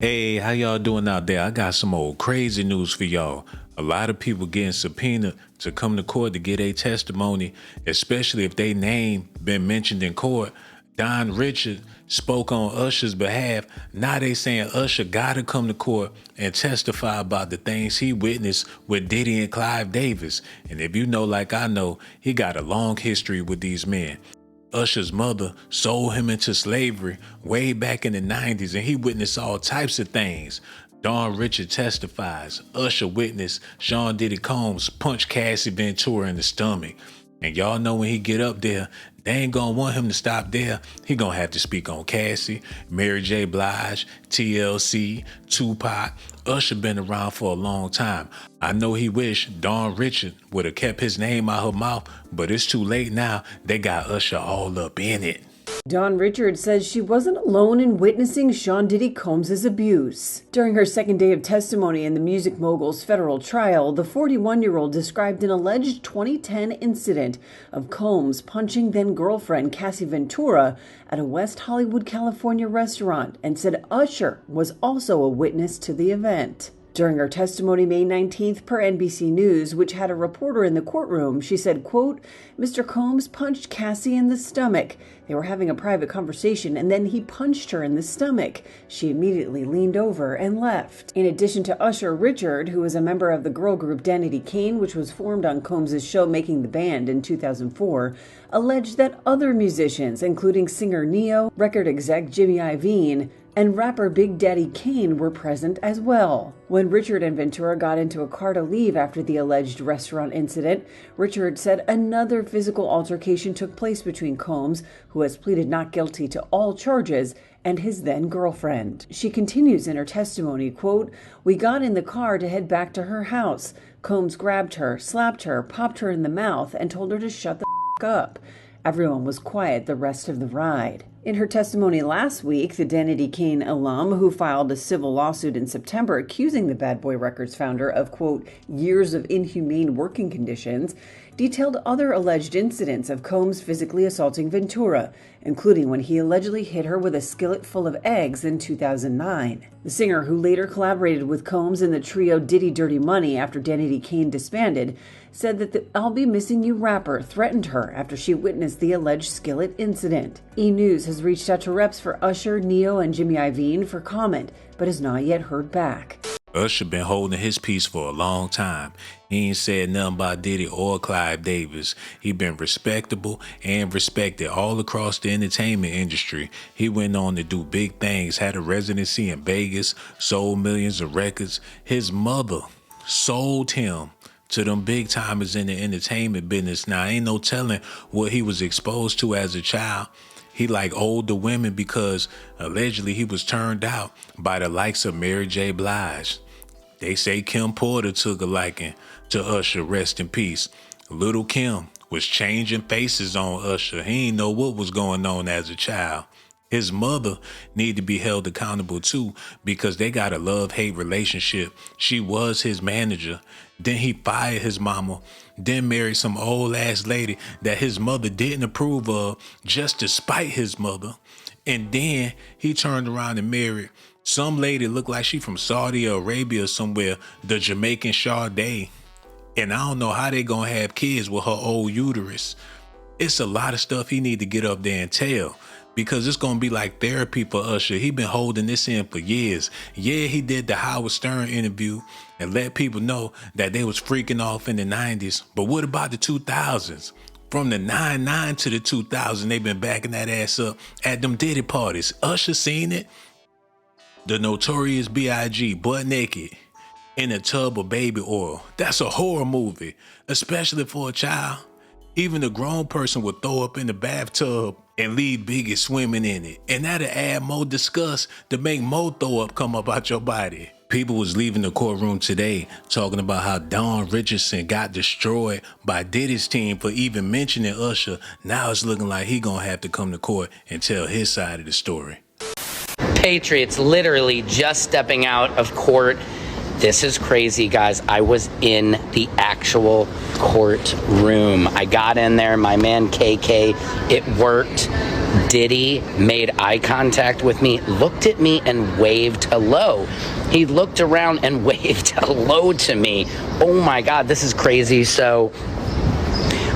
Hey, how y'all doing out there? I got some old crazy news for y'all. A lot of people getting subpoenaed to come to court to get a testimony, especially if they name been mentioned in court. Don Richard spoke on Usher's behalf. Now they saying Usher gotta come to court and testify about the things he witnessed with Diddy and Clive Davis. And if you know like I know, he got a long history with these men. Usher's mother sold him into slavery way back in the 90s, and he witnessed all types of things. Don Richard testifies. Usher witnessed Sean Diddy Combs punch Cassie Ventura in the stomach. And y'all know when he get up there, they ain't gonna want him to stop there. He gonna have to speak on Cassie, Mary J. Blige, TLC, Tupac. Usher been around for a long time. I know he wished Dawn Richard would have kept his name out her mouth, but it's too late now. They got Usher all up in it. Dawn Richard says she wasn't alone in witnessing Sean Diddy Combs' abuse. During her second day of testimony in the music mogul's federal trial, the 41-year-old described an alleged 2010 incident of Combs punching then-girlfriend Cassie Ventura at a West Hollywood, California restaurant and said Usher was also a witness to the event. During her testimony May 19th per NBC News, which had a reporter in the courtroom, she said, quote, Mr. Combs punched Cassie in the stomach. They were having a private conversation and then he punched her in the stomach. She immediately leaned over and left. In addition to Usher, Richard, who was a member of the girl group Danity Kane, which was formed on Combs' show Making the Band in 2004, alleged that other musicians, including singer Neo, record exec Jimmy Iovine, and rapper Big Daddy Kane were present as well. When Richard and Ventura got into a car to leave after the alleged restaurant incident, Richard said another physical altercation took place between Combs, who has pleaded not guilty to all charges, and his then-girlfriend. She continues in her testimony, quote, We got in the car to head back to her house. Combs grabbed her, slapped her, popped her in the mouth, and told her to shut the up. Everyone was quiet the rest of the ride. In her testimony last week, the Danity Kane alum, who filed a civil lawsuit in September accusing the Bad Boy Records founder of, quote, years of inhumane working conditions, detailed other alleged incidents of Combs physically assaulting Ventura, including when he allegedly hit her with a skillet full of eggs in 2009. The singer, who later collaborated with Combs in the trio Diddy Dirty Money after Danity Kane disbanded, said that the I'll Be Missing You rapper threatened her after she witnessed the alleged skillet incident. E! News has reached out to reps for Usher, Neo, and Jimmy Iovine for comment, but has not yet heard back. Usher been holding his peace for a long time. He ain't said nothing about Diddy or Clive Davis. He been respectable and respected all across the entertainment industry. He went on to do big things, had a residency in Vegas, sold millions of records. His mother sold him to them big timers in the entertainment business. Now, ain't no telling what he was exposed to as a child. He like older women because allegedly he was turned out by the likes of Mary J. Blige. They say Kim Porter took a liking to Usher, rest in peace. Little Kim was changing faces on Usher. He ain't know what was going on as a child. His mother need to be held accountable too because they got a love-hate relationship. She was his manager. Then he fired his mama, then married some old ass lady that his mother didn't approve of just to spite his mother. And then he turned around and married some lady looked like she from Saudi Arabia somewhere, the Jamaican Sade. And I don't know how they gonna have kids with her old uterus. It's a lot of stuff he need to get up there and tell. Because it's going to be like therapy for Usher. He been holding this in for years. Yeah, he did the Howard Stern interview and let people know that they was freaking off in the 90s. But what about the 2000s? From the 99 to the 2000s, they been backing that ass up at them Diddy parties. Usher seen it. The Notorious B.I.G. butt naked in a tub of baby oil. That's a horror movie, especially for a child. Even a grown person would throw up in the bathtub and leave Biggie swimming in it. And that'll add more disgust to make more throw up come up out your body. People was leaving the courtroom today talking about how Don Richardson got destroyed by Diddy's team for even mentioning Usher. Now it's looking like he gonna have to come to court and tell his side of the story. Patriots literally just stepping out of court This is crazy, guys. I was in the actual courtroom. I got in there, my man KK, it worked. Diddy made eye contact with me, looked at me and waved hello. He looked around and waved hello to me. Oh my God, this is crazy. So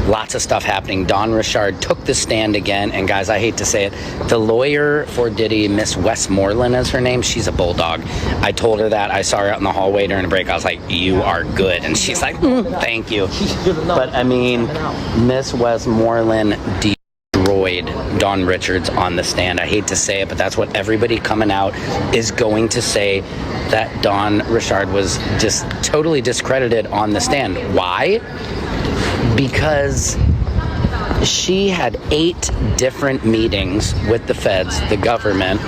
lots of stuff happening. Dawn Richard took the stand again. And guys, I hate to say it, the lawyer for Diddy, Miss Westmoreland is her name. She's a bulldog. I told her that. I saw her out in the hallway during a break. I was like, you are good. And she's like, thank you. But I mean, Miss Westmoreland destroyed Dawn Richards on the stand. I hate to say it, but that's what everybody coming out is going to say, that Dawn Richard was just totally discredited on the stand. Why? Because she had 8 different meetings with the feds, the government.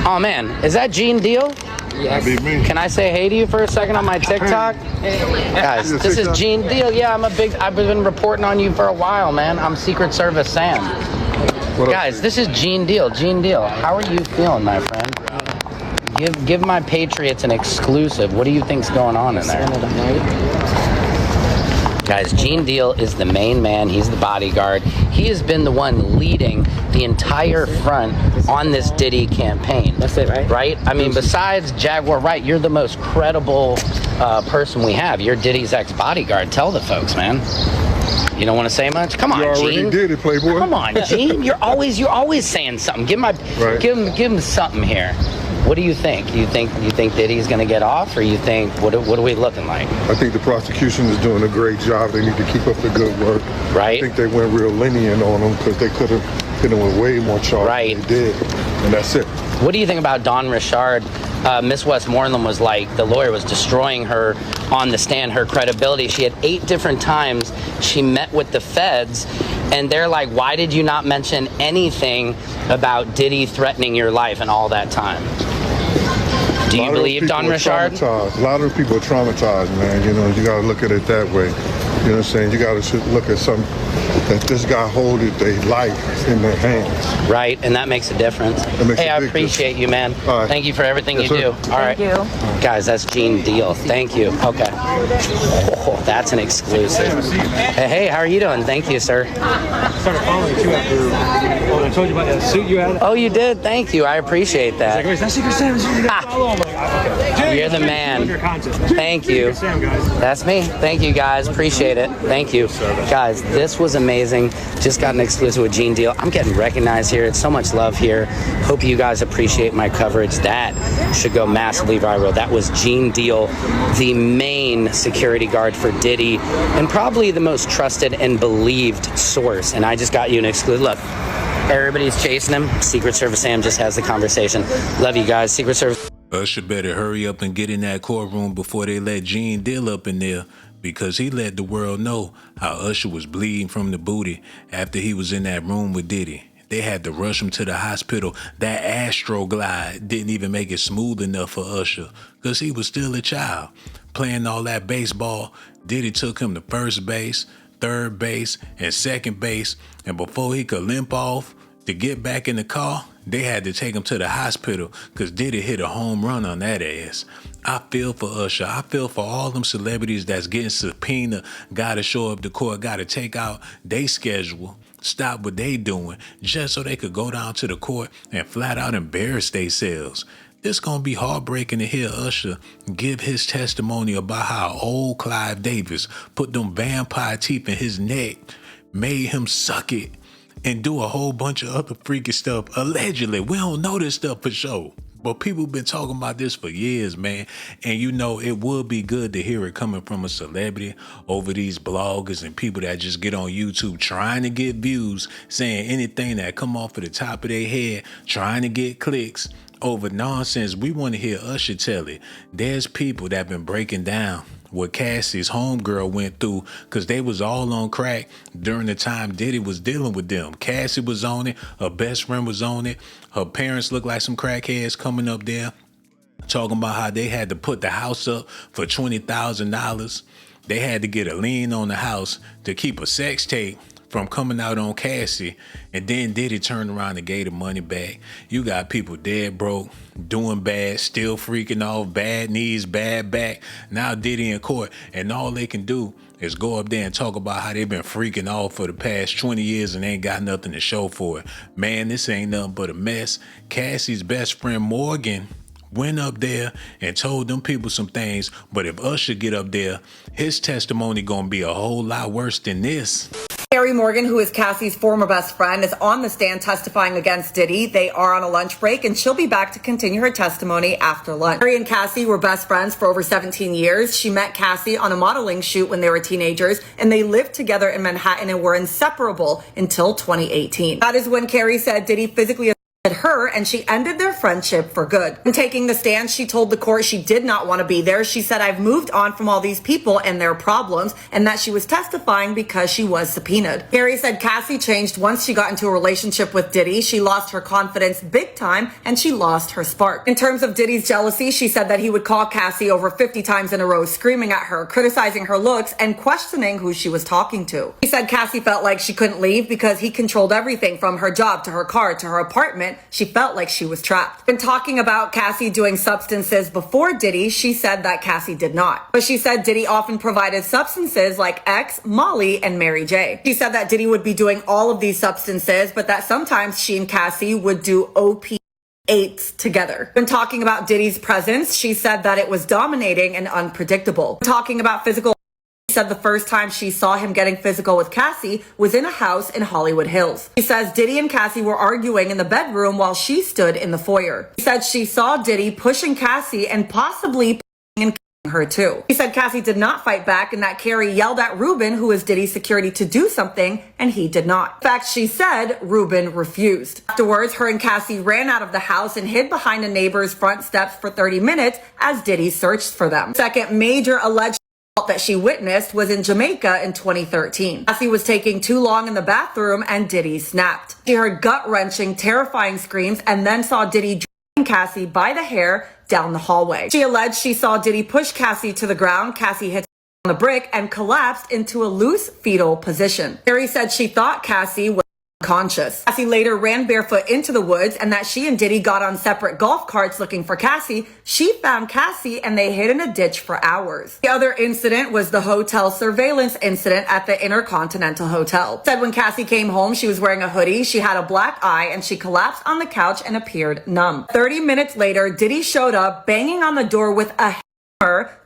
Oh man, is that Gene Deal? Yes. That'd be me. Can I say hey to you for a second on my TikTok? Guys, this is Gene Deal. Yeah, I've been reporting on you for a while, man. I'm Secret Service Sam. Guys, this is Gene Deal. Gene Deal, how are you feeling, my friend? Give my Patriots an exclusive. What do you think's going on in there? Guys, Gene Deal is the main man. He's the bodyguard. He has been the one leading the entire front on this Diddy campaign. That's it, right? Right? I mean, besides Jaguar Wright, you're the most credible person we have. You're Diddy's ex-bodyguard. Tell the folks, man. You don't want to say much? Come on, you already Gene. did it, Playboy. Come on, Gene. You're always saying something. Give him something here. What do you think? You think Diddy's going to get off, or you think what are we looking like? I think the prosecution is doing a great job. They need to keep up the good work. Right. I think they went real lenient on them because they could have hit him with way more charges right. than they did, and that's it. What do you think about Dawn Richard? Miss Westmoreland was like, the lawyer was destroying her on the stand, her credibility. She had 8 different times she met with the feds, and they're like, why did you not mention anything about Diddy threatening your life and all that time? Do you believe Dawn Richard? A lot of people are traumatized, man. You know, you got to look at it that way. You know what I'm saying? You got to look at something that this guy holding their life in their hands. Right, and that makes a difference. Hey, I appreciate you, man. Right. Thank you for everything you do. All right. Thank you. Guys, that's Gene Deal. Thank you. Okay. Oh, that's an exclusive. Hey, how are you doing? Thank you, sir. I started following you too after I told you about that suit you had. Oh, you did? Thank you. I appreciate that. Like, wait, is that Secret Sam? Follow him. Like, okay. You're the man. Thank you. Sam, guys. That's me. Thank you, guys. Appreciate it. Thank you. Guys, this was amazing. Just got an exclusive with Gene Deal. I'm getting recognized here. It's so much love here. Hope you guys appreciate my coverage. That should go massively viral. That was Gene Deal, the main security guard for Diddy, and probably the most trusted and believed source. And I just got you an exclusive. Look, everybody's chasing him. Secret Service Sam just has the conversation. Love you guys. Secret Service. Usher better hurry up and get in that courtroom before they let Gene Deal up in there, because he let the world know how Usher was bleeding from the booty after he was in that room with Diddy. They had to rush him to the hospital. That Astro Glide didn't even make it smooth enough for Usher because he was still a child. Playing all that baseball, Diddy took him to first base, third base, and second base, and before he could limp off to get back in the car, they had to take him to the hospital because Diddy hit a home run on that ass. I feel for Usher. I feel for all them celebrities that's getting subpoenaed, gotta show up to court, gotta take out their schedule, stop what they doing, just so they could go down to the court and flat out embarrass themselves. It's gonna be heartbreaking to hear Usher give his testimony about how old Clive Davis put them vampire teeth in his neck, made him suck it, and do a whole bunch of other freaky stuff. Allegedly, we don't know this stuff for sure, but people been talking about this for years, man. And you know, it would be good to hear it coming from a celebrity over these bloggers and people that just get on YouTube trying to get views, saying anything that come off of the top of their head, trying to get clicks over nonsense. We want to hear Usher tell it. There's people that been breaking down what Cassie's homegirl went through because they was all on crack during the time Diddy was dealing with them. Cassie was on it. Her best friend was on it. Her parents looked like some crackheads coming up there talking about how they had to put the house up for $20,000. They had to get a lien on the house to keep a sex tape from coming out on Cassie, and then Diddy turned around and gave the money back. You got people dead broke, doing bad, still freaking off, bad knees, bad back. Now Diddy in court, and all they can do is go up there and talk about how they've been freaking off for the past 20 years and ain't got nothing to show for it. Man, this ain't nothing but a mess. Cassie's best friend Morgan went up there and told them people some things, but if Usher get up there, his testimony gonna be a whole lot worse than this. Carrie Morgan, who is Cassie's former best friend, is on the stand testifying against Diddy. They are on a lunch break, and she'll be back to continue her testimony after lunch. Carrie and Cassie were best friends for over 17 years. She met Cassie on a modeling shoot when they were teenagers, and they lived together in Manhattan and were inseparable until 2018. That is when Carrie said Diddy physically her, and she ended their friendship for good. In taking the stand, she told the court she did not want to be there. She said, "I've moved on from all these people and their problems," and that she was testifying because she was subpoenaed. Carrie said Cassie changed once she got into a relationship with Diddy. She lost her confidence big time, and she lost her spark. In terms of Diddy's jealousy, she said that he would call Cassie over 50 times in a row, screaming at her, criticizing her looks, and questioning who she was talking to. He said Cassie felt like she couldn't leave because he controlled everything from her job to her car to her apartment. She felt like she was trapped. When talking about Cassie doing substances before Diddy, she said that Cassie did not. But she said Diddy often provided substances like X, Molly, and Mary J. She said that Diddy would be doing all of these substances, but that sometimes she and Cassie would do OP8s together. When talking about Diddy's presence, she said that it was dominating and unpredictable. Talking about physical, said the first time she saw him getting physical with Cassie was in a house in Hollywood Hills. She says Diddy and Cassie were arguing in the bedroom while she stood in the foyer. She said she saw Diddy pushing Cassie and possibly and her too. He said Cassie did not fight back and that Carrie yelled at Ruben, who is Diddy's security, to do something, and he did not. In fact, she said Ruben refused. Afterwards, her and Cassie ran out of the house and hid behind a neighbor's front steps for 30 minutes as Diddy searched for them. Second major alleged that she witnessed was in Jamaica in 2013. Cassie was taking too long in the bathroom and Diddy snapped. She heard gut-wrenching, terrifying screams and then saw Diddy dragging Cassie by the hair down the hallway. She alleged she saw Diddy push Cassie to the ground. Cassie hit on the brick and collapsed into a loose fetal position. Carrie said she thought Cassie was unconscious. Cassie later ran barefoot into the woods and that she and Diddy got on separate golf carts looking for Cassie. She found Cassie and they hid in a ditch for hours. The other incident was the hotel surveillance incident at the Intercontinental Hotel. Said when Cassie came home, she was wearing a hoodie, she had a black eye, and she collapsed on the couch and appeared numb. 30 minutes later, Diddy showed up banging on the door with a hammer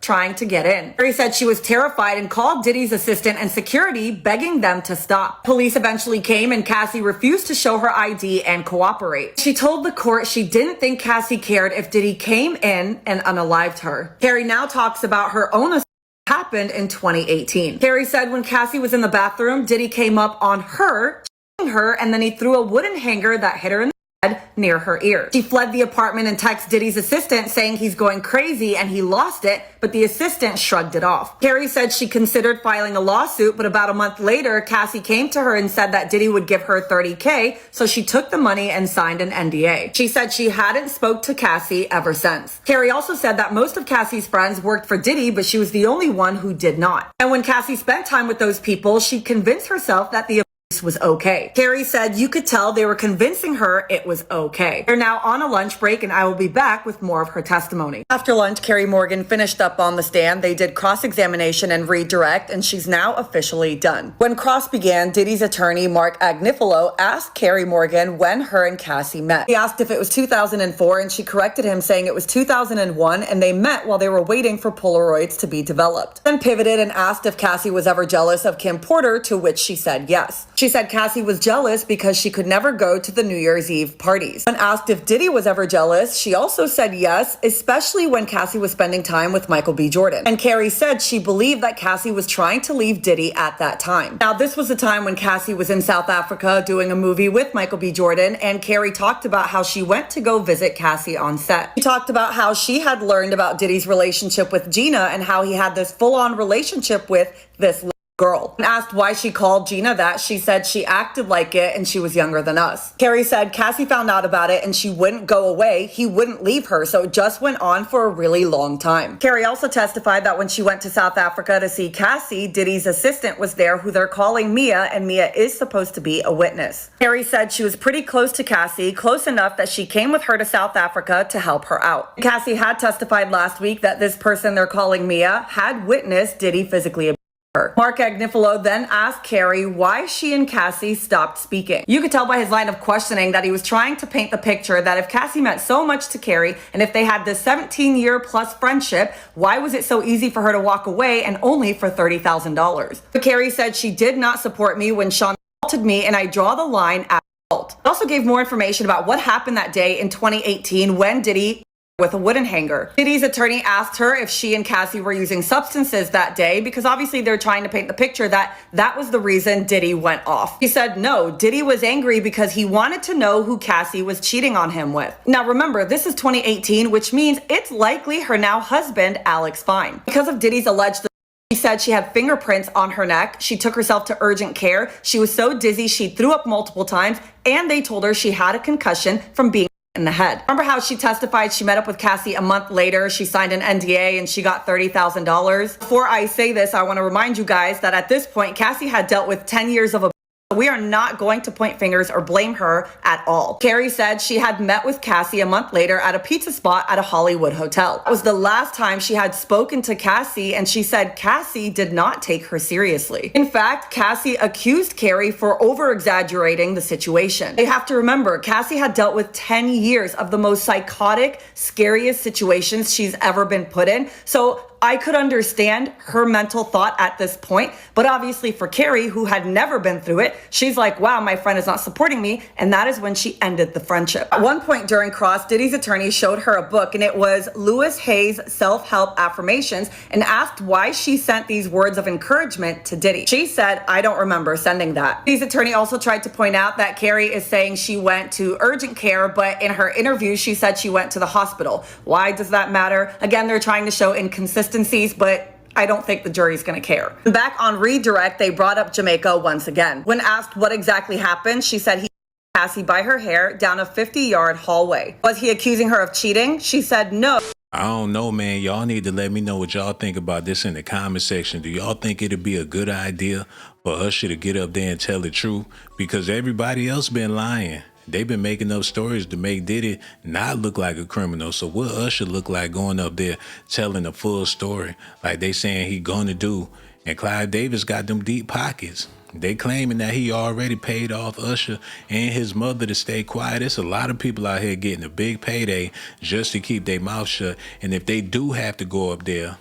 trying to get in. Carrie said she was terrified and called Diddy's assistant and security, begging them to stop. Police eventually came and Cassie refused to show her ID and cooperate. She told the court she didn't think Cassie cared if Diddy came in and unalived her. Carrie now talks about her own happened in 2018. Carrie said when Cassie was in the bathroom, Diddy came up on her, and then he threw a wooden hanger that hit her in the head near her ear. She fled the apartment and texted Diddy's assistant saying he's going crazy and he lost it, but the assistant shrugged it off. Carrie said she considered filing a lawsuit, but about a month later, Cassie came to her and said that Diddy would give her $30K, so she took the money and signed an NDA. She said she hadn't spoke to Cassie ever since. Carrie also said that most of Cassie's friends worked for Diddy, but she was the only one who did not. And when Cassie spent time with those people, she convinced herself that the was okay. Carrie said you could tell they were convincing her it was okay. They're now on a lunch break and I will be back with more of her testimony. After lunch, Carrie Morgan finished up on the stand. They did cross-examination and redirect and she's now officially done. When cross began, Diddy's attorney, Mark Agnifilo, asked Carrie Morgan when her and Cassie met. He asked if it was 2004 and she corrected him saying it was 2001 and they met while they were waiting for Polaroids to be developed. Then pivoted and asked if Cassie was ever jealous of Kim Porter, to which she said yes. She said Cassie was jealous because she could never go to the New Year's Eve parties. When asked if Diddy was ever jealous, she also said yes, especially when Cassie was spending time with Michael B. Jordan. And Carrie said she believed that Cassie was trying to leave Diddy at that time. Now, this was the time when Cassie was in South Africa doing a movie with Michael B. Jordan, and Carrie talked about how she went to go visit Cassie on set. She talked about how she had learned about Diddy's relationship with Gina and how he had this full-on relationship with this girl. When asked why she called Gina that, she said she acted like it and she was younger than us. Carrie said Cassie found out about it and she wouldn't go away. He wouldn't leave her, so it just went on for a really long time. Carrie also testified that when she went to South Africa to see Cassie, Diddy's assistant was there who they're calling Mia, and Mia is supposed to be a witness. Carrie said she was pretty close to Cassie, close enough that she came with her to South Africa to help her out. Cassie had testified last week that this person they're calling Mia had witnessed Diddy physically abuse her. Mark Agnifilo then asked Carrie why she and Cassie stopped speaking. You could tell by his line of questioning that he was trying to paint the picture that if Cassie meant so much to Carrie and if they had this 17-year plus friendship, why was it so easy for her to walk away and only for $30,000? But Carrie said she did not support me when Sean assaulted me, and I draw the line at assault. It also gave more information about what happened that day in 2018 when Diddy with a wooden hanger. Diddy's attorney asked her if she and Cassie were using substances that day because obviously they're trying to paint the picture that that was the reason Diddy went off. He said no, Diddy was angry because he wanted to know who Cassie was cheating on him with. Now remember, this is 2018, which means it's likely her now husband, Alex Fine. Because of Diddy's alleged she said she had fingerprints on her neck. She took herself to urgent care. She was so dizzy she threw up multiple times, and they told her she had a concussion from being in the head. Remember how she testified she met up with Cassie a month later, she signed an NDA and she got $30,000? Before I say this, I want to remind you guys that at this point, Cassie had dealt with 10 years of abuse. We are not going to point fingers or blame her at all. Carrie said she had met with Cassie a month later at a pizza spot at a Hollywood hotel. That was the last time she had spoken to Cassie, and she said Cassie did not take her seriously. In fact, Cassie accused Carrie for over-exaggerating the situation. You have to remember, Cassie had dealt with 10 years of the most psychotic, scariest situations she's ever been put in. So I could understand her mental thought at this point, but obviously for Carrie, who had never been through it, she's like, wow, my friend is not supporting me, and that is when she ended the friendship. At one point during Cross, Diddy's attorney showed her a book, and it was Louis Hay's Self-Help Affirmations, and asked why she sent these words of encouragement to Diddy. She said, I don't remember sending that. Diddy's attorney also tried to point out that Carrie is saying she went to urgent care, but in her interview, she said she went to the hospital. Why does that matter? Again, they're trying to show inconsistencies, but I don't think the jury's gonna care. Back on redirect, they brought up Jamaica once again. When asked what exactly happened, she said he Cassie by her hair down a 50-yard hallway. Was he accusing her of cheating? She said no. I don't know, man. Y'all need to let me know what y'all think about this in the comment section. Do y'all think it'd be a good idea for Usher to get up there and tell the truth? Because everybody else been lying. They've been making up stories to make Diddy not look like a criminal. So what Usher look like going up there telling the full story like they saying he gonna do? And Clive Davis got them deep pockets. They claiming that he already paid off Usher and his mother to stay quiet. There's a lot of people out here getting a big payday just to keep their mouth shut. And if they do have to go up there,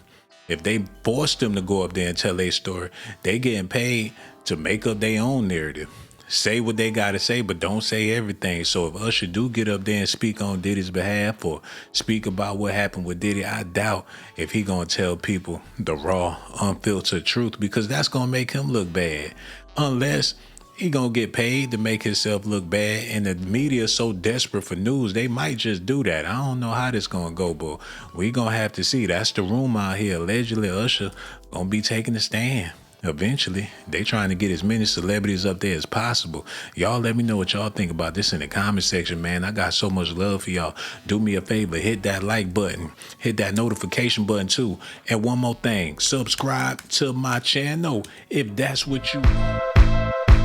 if they force them to go up there and tell their story, they getting paid to make up their own narrative. Say what they gotta say, but don't say everything. So if Usher do get up there and speak on Diddy's behalf or speak about what happened with Diddy, I doubt if he gonna tell people the raw, unfiltered truth, because that's gonna make him look bad. Unless he gonna get paid to make himself look bad, and the media is so desperate for news, they might just do that. I don't know how this gonna go, but we gonna have to see. That's the rumor out here. Allegedly, Usher gonna be taking a stand. Eventually, they trying to get as many celebrities up there as possible. Y'all let me know what y'all think about this in the comment section, man. I got so much love for y'all. Do me a favor, hit that like button, hit that notification button too. And one more thing, subscribe to my channel if that's what you want.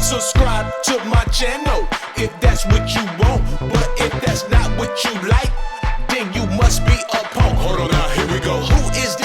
Subscribe to my channel if that's what you want. But if that's not what you like, then you must be a punk. Hold on now, here we go. Who is this?